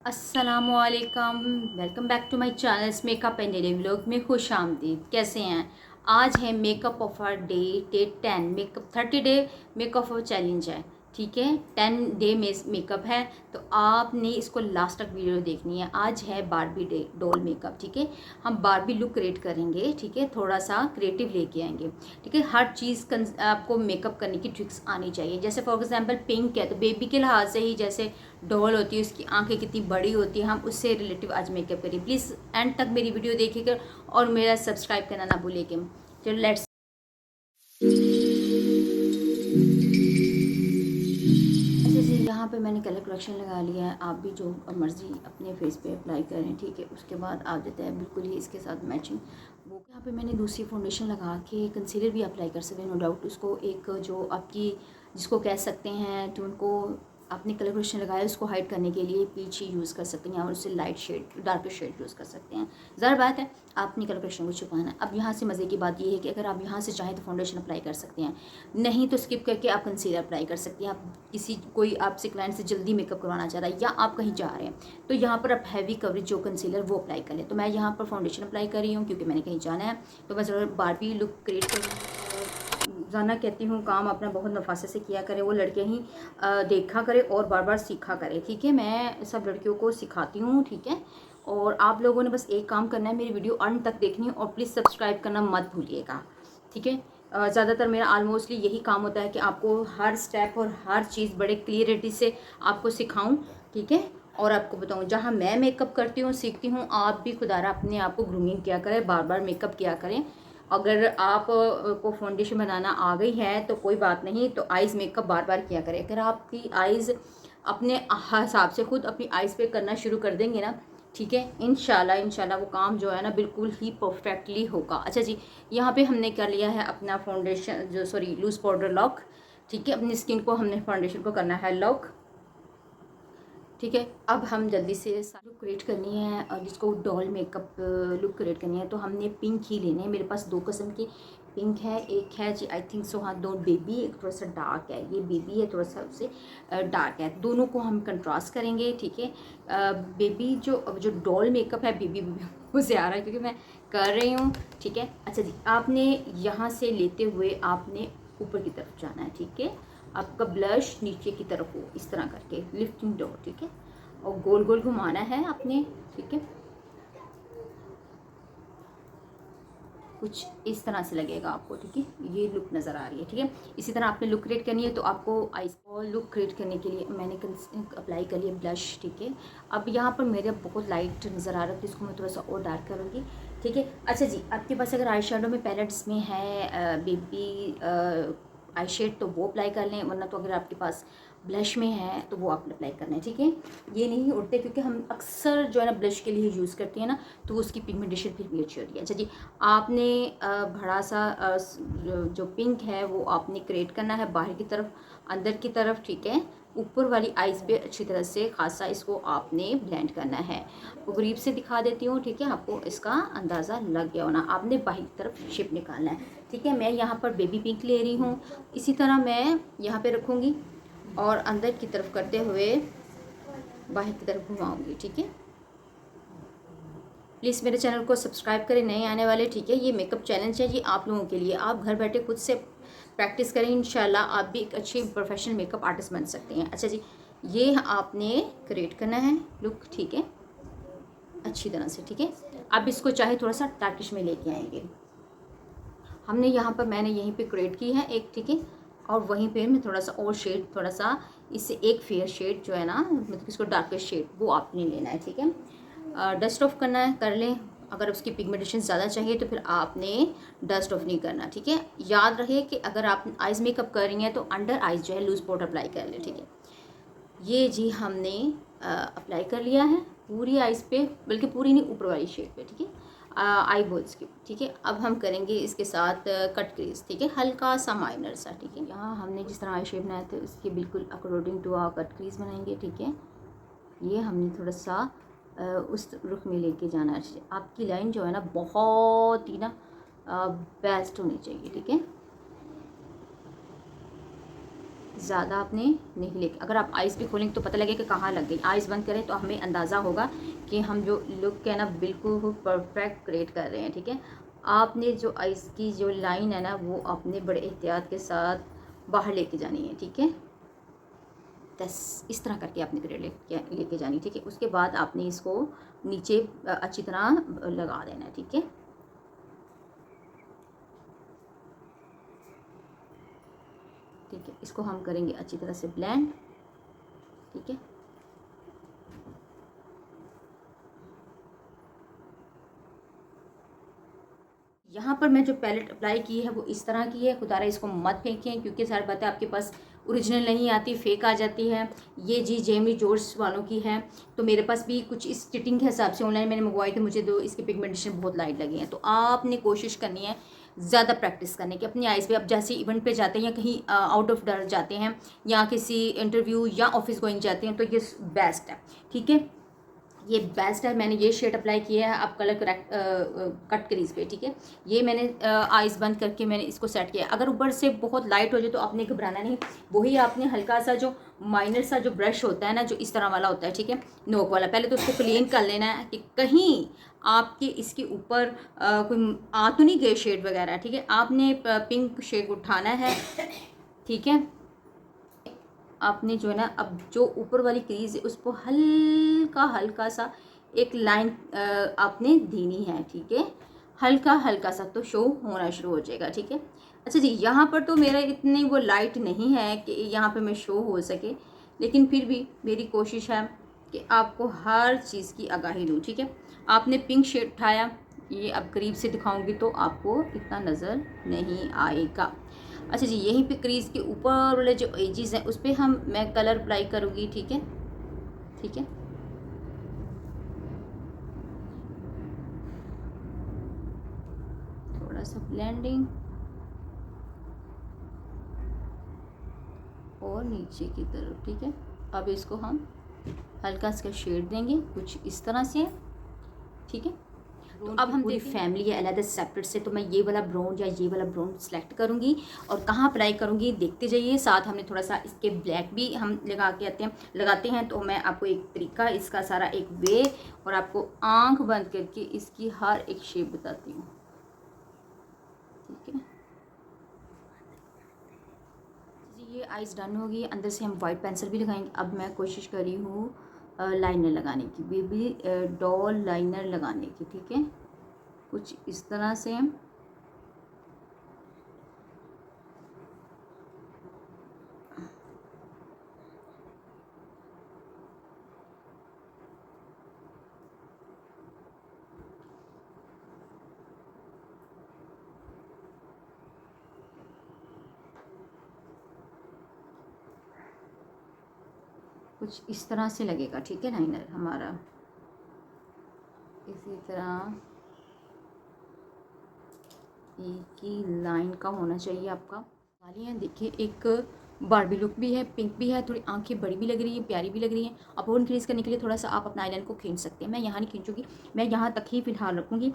अस्सलामुअलैकुम, welcome back to my channel makeup and daily vlog में खुश आमदीद। कैसे हैं? आज है makeup of our day 10 makeup 30 day makeup of challenge है। ठीक है, 10 डे मेकअप है, तो आपने इसको लास्ट तक वीडियो देखनी है। आज है बारबी डे डॉल मेकअप। ठीक है, हम बारबी लुक क्रिएट करेंगे। ठीक है, थोड़ा सा क्रिएटिव लेके आएंगे। ठीक है, हर चीज़ आपको मेकअप करने की ट्रिक्स आनी चाहिए। जैसे फॉर एग्जांपल पिंक है तो बेबी के लिहाज से ही, जैसे डॉल होती है उसकी आंखें कितनी बड़ी होती है, हम उससे रिलेटिव आज मेकअप करिए। प्लीज़ एंड तक मेरी वीडियो देखिएगा और मेरा सब्सक्राइब करना ना भूलिएगा। चलो लेट्स। अच्छा जी, यहाँ पे मैंने कलर करेक्शन लगा लिया है। आप भी जो मर्ज़ी अपने फेस पे अप्लाई करें। ठीक है, उसके बाद आप देते हैं बिल्कुल ही इसके साथ मैचिंग वो। यहाँ पे मैंने दूसरी फाउंडेशन लगा के कंसीलर भी अप्लाई कर सकते हैं, नो डाउट। उसको एक जो आपकी जिसको कह सकते हैं जो उनको आपने कलर करेक्शन लगाया उसको हाइड करने के लिए पीच यूज़ कर सकते हैं और उससे light shade darker shade use कर सकते हैं। ज़ाहिर बात है आपने कलर करेक्शन को छुपाना है। अब यहाँ से मज़े की बात ये है कि अगर आप यहाँ से चाहें तो फाउंडेशन अप्लाई कर सकते हैं, नहीं तो स्किप करके आप कंसीलर अप्लाई कर सकते हैं। आप किसी कोई आपसे क्लाइंट से जल्दी मेकअप करवाना चाह रहा है या आप कहीं जा रहे हैं तो यहाँ पर आप हैवी कवरेज जो कंसीलर वो अप्लाई कर लें। तो मैं यहाँ पर फाउंडेशन अप्लाई कर रही हूँ क्योंकि मैंने कहीं जाना है, तो मैं ज़रा बारबी लुक क्रिएट कर जाना कहती हूँ। काम अपना बहुत नफासे से किया करें, वो लड़के ही देखा करे और बार बार सीखा करे। ठीक है, मैं सब लड़कियों को सिखाती हूँ। ठीक है, और आप लोगों ने बस एक काम करना है, मेरी वीडियो अंत तक देखनी है और प्लीज़ सब्सक्राइब करना मत भूलिएगा। ठीक है, ज़्यादातर मेरा ऑलमोस्टली यही काम होता है कि आपको हर स्टेप और हर चीज़ बड़े क्लियरिटी से आपको सिखाऊं। ठीक है, और आपको बताऊं जहाँ मैं मेकअप करती हूँ सीखती हूँ, आप भी खुदारा अपने आप को ग्रूमिंग किया करें, बार बार मेकअप किया करें। अगर आप को फाउंडेशन बनाना आ गई है तो कोई बात नहीं, तो आइज़ मेकअप बार बार किया करें। अगर आपकी आइज़ अपने हिसाब से खुद अपनी आइज़ पे करना शुरू कर देंगे ना, ठीक है, इंशाल्लाह वो काम जो है ना बिल्कुल ही परफेक्टली होगा। अच्छा जी, यहाँ पे हमने कर लिया है अपना फाउंडेशन जो सॉरी लूज पाउडर लॉक। ठीक है, अपनी स्किन को हमने फाउंडेशन को करना है लॉक। ठीक है, अब हम जल्दी से लुक क्रिएट करनी है और जिसको डॉल मेकअप लुक क्रिएट करनी है तो हमने पिंक ही लेने हैं। मेरे पास दो किस्म की पिंक है, एक है जी आई थिंक सो हाँ दो बेबी, एक थोड़ा सा डार्क है। ये बेबी है, थोड़ा सा उससे डार्क है। दोनों को हम कंट्रास्ट करेंगे। ठीक है, बेबी जो जो डॉल मेकअप है बेबी मुझे आ रहा है क्योंकि मैं कर रही हूँ। ठीक है, अच्छा जी, आपने यहाँ से लेते हुए आपने ऊपर की तरफ जाना है। ठीक है, आपका ब्लश नीचे की तरफ हो इस तरह करके लिफ्टिंग डॉ। ठीक है, और गोल गोल घुमाना है आपने। ठीक है, कुछ इस तरह से लगेगा आपको। ठीक है, ये लुक नज़र आ रही है। ठीक है, इसी तरह आपने लुक क्रिएट करनी है। तो आपको आइस और लुक क्रिएट करने के लिए मैंने अप्लाई कर लिया ब्लश। ठीक है, अब यहाँ पर मेरे बहुत लाइट नज़र आ रहा है तो इसको मैं थोड़ा सा और डार्क करूँगी। ठीक है, अच्छा जी, आपके पास अगर आई शेडो में पैलेट्स में है बेबी आई शेड तो वो अप्लाई कर लें, वरना तो अगर आपके पास ब्लश में है तो वो आप अप्लाई करना है। ठीक है, ये नहीं उड़ते क्योंकि हम अक्सर जो है ना ब्लश के लिए यूज़ करते हैं ना, तो उसकी पिगमेंटेशन फिर भी अच्छी होती है। अच्छा जी, आपने बड़ा सा जो पिंक है वो आपने क्रिएट करना है बाहर की तरफ अंदर की तरफ। ठीक है, ऊपर वाली आइज़ पे अच्छी तरह से खासा इसको आपने ब्लेंड करना है। वो करीब से दिखा देती हूँ। ठीक है, आपको इसका अंदाज़ा लग गया होना। आपने बाहर की तरफ शेप निकालना है। ठीक है, मैं यहाँ पर बेबी पिंक ले रही हूँ, इसी तरह मैं यहाँ पे रखूँगी और अंदर की तरफ करते हुए बाहर की तरफ घुमाऊँगी। ठीक है, प्लीज़ मेरे चैनल को सब्सक्राइब करें नए आने वाले। ठीक है, ये मेकअप चैलेंज है, ये आप लोगों के लिए। आप घर बैठे खुद से प्रैक्टिस करें, इंशाल्लाह आप भी एक अच्छी प्रोफेशनल मेकअप आर्टिस्ट बन सकते हैं। अच्छा जी, ये आपने क्रिएट करना है लुक। ठीक है, अच्छी तरह से। ठीक है, अब इसको चाहे थोड़ा सा टार्किश में लेके आएंगे। हमने यहाँ पर मैंने यहीं पे क्रिएट की है एक। ठीक है, और वहीं पे मैं थोड़ा सा और शेड, थोड़ा सा इससे एक फेयर शेड जो है ना, मतलब इसको डार्केस्ट शेड वो आपने लेना है। ठीक है, डस्ट ऑफ करना है कर लें। अगर उसकी पिगमेंटेशन ज़्यादा चाहिए तो फिर आपने डस्ट ऑफ नहीं करना। ठीक है, याद रहे कि अगर आप आइज़ मेकअप कर रही हैं तो अंडर आइज़ जो है लूज पाउडर अप्लाई कर लें। ठीक है, ये जी हमने अप्लाई कर लिया है पूरी आइज़ पे, बल्कि पूरी नहीं ऊपर वाली शेड पे। ठीक है, आई बोल्स की। ठीक है, अब हम करेंगे इसके साथ कट क्रीज। ठीक है, हल्का सा माइनर सा। ठीक है, यहाँ हमने जिस तरह आई शेप बनाया था उसके बिल्कुल अकॉर्डिंग टू कट क्रीज बनाएंगे। ठीक है, ये हमने थोड़ा सा उस रुख में लेके जाना चाहिए। आपकी लाइन जो है ना बहुत ही ना बेस्ट होनी चाहिए। ठीक है, ज़्यादा आपने नहीं लेके, अगर आप आइज़ भी खोलेंगे तो पता लगेगा कि कहाँ लग गई। आइज़ बंद करें तो हमें अंदाज़ा होगा कि हम जो लुक है ना बिल्कुल परफेक्ट क्रिएट कर रहे हैं, ठीक है। आपने जो आइज़ की जो लाइन है ना वो आपने बड़े एहतियात के साथ बाहर लेके जानी है, ठीक है। बस इस तरह करके आपने क्रिएट लेके जानी, ठीक है। उसके बाद आपने इसको नीचे अच्छी तरह लगा देना है, ठीक है। ठीक है, इसको हम करेंगे अच्छी तरह से ब्लेंड, ठीक है। यहाँ पर मैं जो पैलेट अप्लाई की है वो इस तरह की है। खुदारा इसको मत फेंकें, क्योंकि सारी बातें आपके पास ओरिजिनल नहीं आती, फेक आ जाती है। ये जी जेमी जॉर्ज वालों की है, तो मेरे पास भी कुछ इस चिटिंग के हिसाब से ऑनलाइन मैंने मंगवाई थी, मुझे इसकी पिगमेंटेशन बहुत लाइट लगी है। तो आपने कोशिश करनी है ज़्यादा प्रैक्टिस करने की अपनी आइज़ पे। अब जैसे इवेंट पे जाते हैं या कहीं आउट ऑफ डर जाते हैं या किसी इंटरव्यू या ऑफिस गोइंग जाते हैं तो ये बेस्ट है, ठीक है। ये बेस्ट है। मैंने ये शेड अप्लाई किया है, आप कलर करेक्ट कट क्रीज पे, ठीक है। ये मैंने आइज़ बंद करके मैंने इसको सेट किया। अगर ऊपर से बहुत लाइट हो जाए तो आपने घबराना नहीं, वही आपने हल्का सा जो माइनर सा जो ब्रश होता है ना, जो इस तरह वाला होता है, ठीक है, नोक वाला, पहले तो उसको क्लीन कर लेना है कि कहीं आपके इसके ऊपर कोई आ तो नहीं गए शेड वगैरह, ठीक है। आपने पिंक शेड उठाना है, ठीक है। आपने जो है ना अब जो ऊपर वाली क्रीज है उसको हल्का हल्का सा एक लाइन आपने देनी है, ठीक है। हल्का हल्का सा तो शो होना शुरू हो जाएगा, ठीक है। अच्छा जी, यहाँ पर तो मेरा इतनी वो लाइट नहीं है कि यहाँ पे मैं शो हो सके, लेकिन फिर भी मेरी कोशिश है कि आपको हर चीज़ की आगाही दूँ, ठीक है। आपने पिंक शेड उठाया, ये अब करीब से दिखाऊंगी तो आपको इतना नज़र नहीं आएगा। अच्छा जी, यहीं पे क्रीज के ऊपर वाले जो एजेस हैं उस पर मैं कलर अप्लाई करूँगी, ठीक है, ठीक है। थोड़ा सा ब्लेंडिंग और नीचे की तरफ, ठीक है। अब इसको हम हल्का सा शेड देंगे कुछ इस तरह से, ठीक है। तो अब हम पूरी फैमिली है अलग सेपरेट से, तो मैं ये वाला ब्राउन या ये वाला ब्राउन सेलेक्ट करूँगी और कहाँ अप्लाई करूँगी देखते जाइए। साथ हमने थोड़ा सा इसके ब्लैक भी हम लगाते हैं। तो मैं आपको एक तरीका, इसका सारा एक वे, और आपको आंख बंद करके इसकी हर एक शेप बताती हूँ, ठीक है जी। ये आइज़ डन होगी, अंदर से हम वाइट पेंसिल भी लगाएंगे। अब मैं कोशिश कर रही हूँ लाइनर लगाने की, बेबी डॉल लाइनर लगाने की, ठीक है, कुछ इस तरह से। कुछ इस तरह से लगेगा, ठीक है, लाइनर हमारा इसी तरह एक ही लाइन का होना चाहिए आपका। वाली है, देखिए एक बारबी लुक भी है, पिंक भी है, थोड़ी आंखें बड़ी भी लग रही है, प्यारी भी लग रही है। अब और इंक्रीज़ करने के लिए थोड़ा सा आप अपना आईलाइन को खींच सकते हैं। मैं यहाँ नहीं खींचूंगी, मैं यहाँ तक ही फ़िलहाल रखूँगी।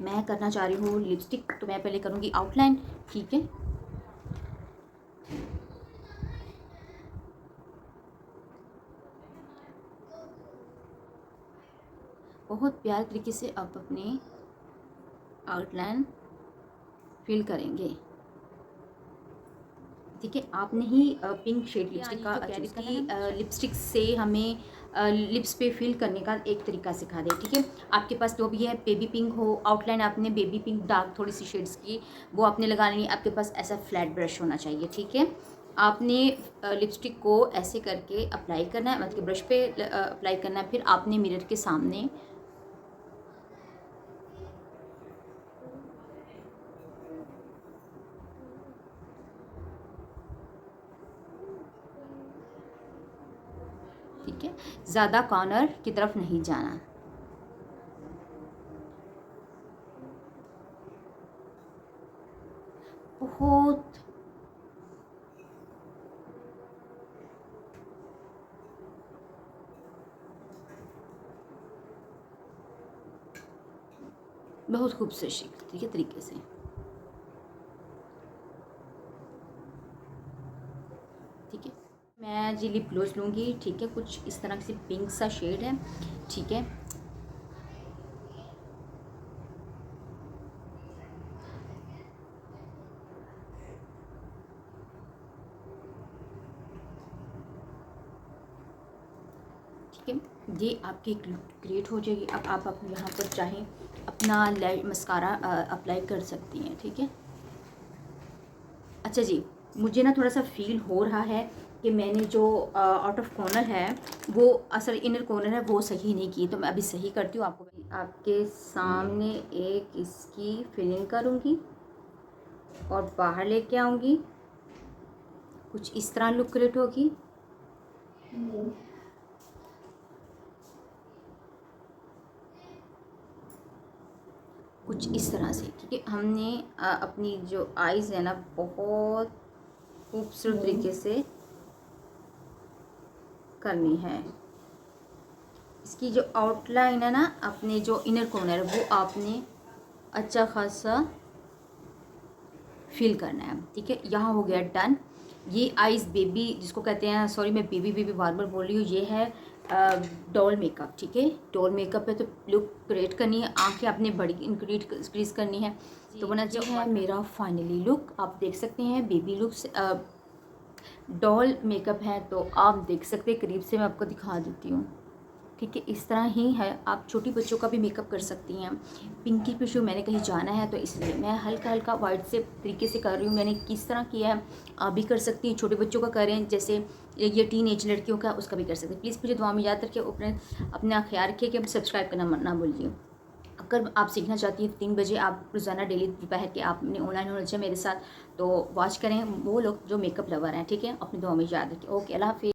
मैं करना चाह रही हूँ लिपस्टिक, तो मैं पहले करूँगी आउटलाइन, ठीक है। बहुत प्यारे तरीके से आप अपनी आउटलाइन फिल करेंगे, ठीक है। आपने ही पिंक शेड लिपस्टिक का चूज़ की, लिपस्टिक से हमें लिप्स पे फिल करने का एक तरीका सिखा दे, ठीक है। आपके पास जो भी है, बेबी पिंक हो, आउटलाइन आपने बेबी पिंक डार्क थोड़ी सी शेड्स की वो आपने लगानी है। आपके पास ऐसा फ्लैट ब्रश होना चाहिए, ठीक है। आपने लिपस्टिक को ऐसे करके अप्लाई करना है, मतलब ब्रश पे अप्लाई करना है। फिर आपने मिरर के सामने ठीक है, ज़्यादा कॉर्नर की तरफ नहीं जाना। बहुत बहुत खूबसूरत ठीक है तरीके से। मैं जी लिप ग्लोज लूँगी, ठीक है। कुछ इस तरह से पिंक सा शेड है, ठीक है। ठीक है, ये आपकी क्रिएट हो जाएगी। अब आप यहाँ पर चाहें अपना मस्कारा अप्लाई कर सकती हैं, ठीक है। अच्छा जी, मुझे ना थोड़ा सा फील हो रहा है कि मैंने जो आउट ऑफ कॉर्नर है वो असल इनर कॉर्नर है वो सही नहीं की, तो मैं अभी सही करती हूँ। आपके सामने एक इसकी फिलिंग करूँगी और बाहर लेके आऊँगी। कुछ इस तरह लुक क्रिएट होगी। कुछ इस तरह से, ठीक है। हमने अपनी जो आईज़ है ना बहुत खूबसूरत तरीके से करनी है। इसकी जो आउटलाइन है ना, अपने जो इनर कॉर्नर है वो आपने अच्छा खासा फिल करना है, ठीक है। यहाँ हो गया डन। ये आइज़ बेबी जिसको कहते हैं, सॉरी मैं बेबी बेबी बार बार बोल रही हूँ, ये है डॉल मेकअप, ठीक है। डॉल मेकअप है तो लुक क्रिएट करनी है, आंखें अपने बड़ी इंक्रीज करनी है, तो बना जो है मेरा फाइनली लुक। आप देख सकते हैं बेबी लुक डॉल मेकअप है, तो आप देख सकते हैं, करीब से मैं आपको दिखा देती हूँ, ठीक है। इस तरह ही है। आप छोटी बच्चों का भी मेकअप कर सकती हैं। पिंकी पिशू मैंने कहीं जाना है तो इसलिए मैं हल्का हल्का वाइट से तरीके से कर रही हूँ। मैंने किस तरह किया है आप भी कर सकती हैं। छोटे बच्चों का करें, जैसे ये टीन एज लड़कियों का, उसका भी कर सकते हैं। प्लीज़ मुझे दुआ में याद रखिए, अपना ख्याल रखिए कि सब्सक्राइब करना ना भूलिए। अगर आप सीखना चाहती हैं 3 बजे आप रोज़ाना डेली दोपहर के आपने ऑनलाइन होना चाहिए मेरे साथ, तो वॉच करें वो लोग जो मेकअप लवर हैं, ठीक है। अपनी दुआ में याद रखिए। ओके, अल्लाह हाफिज़।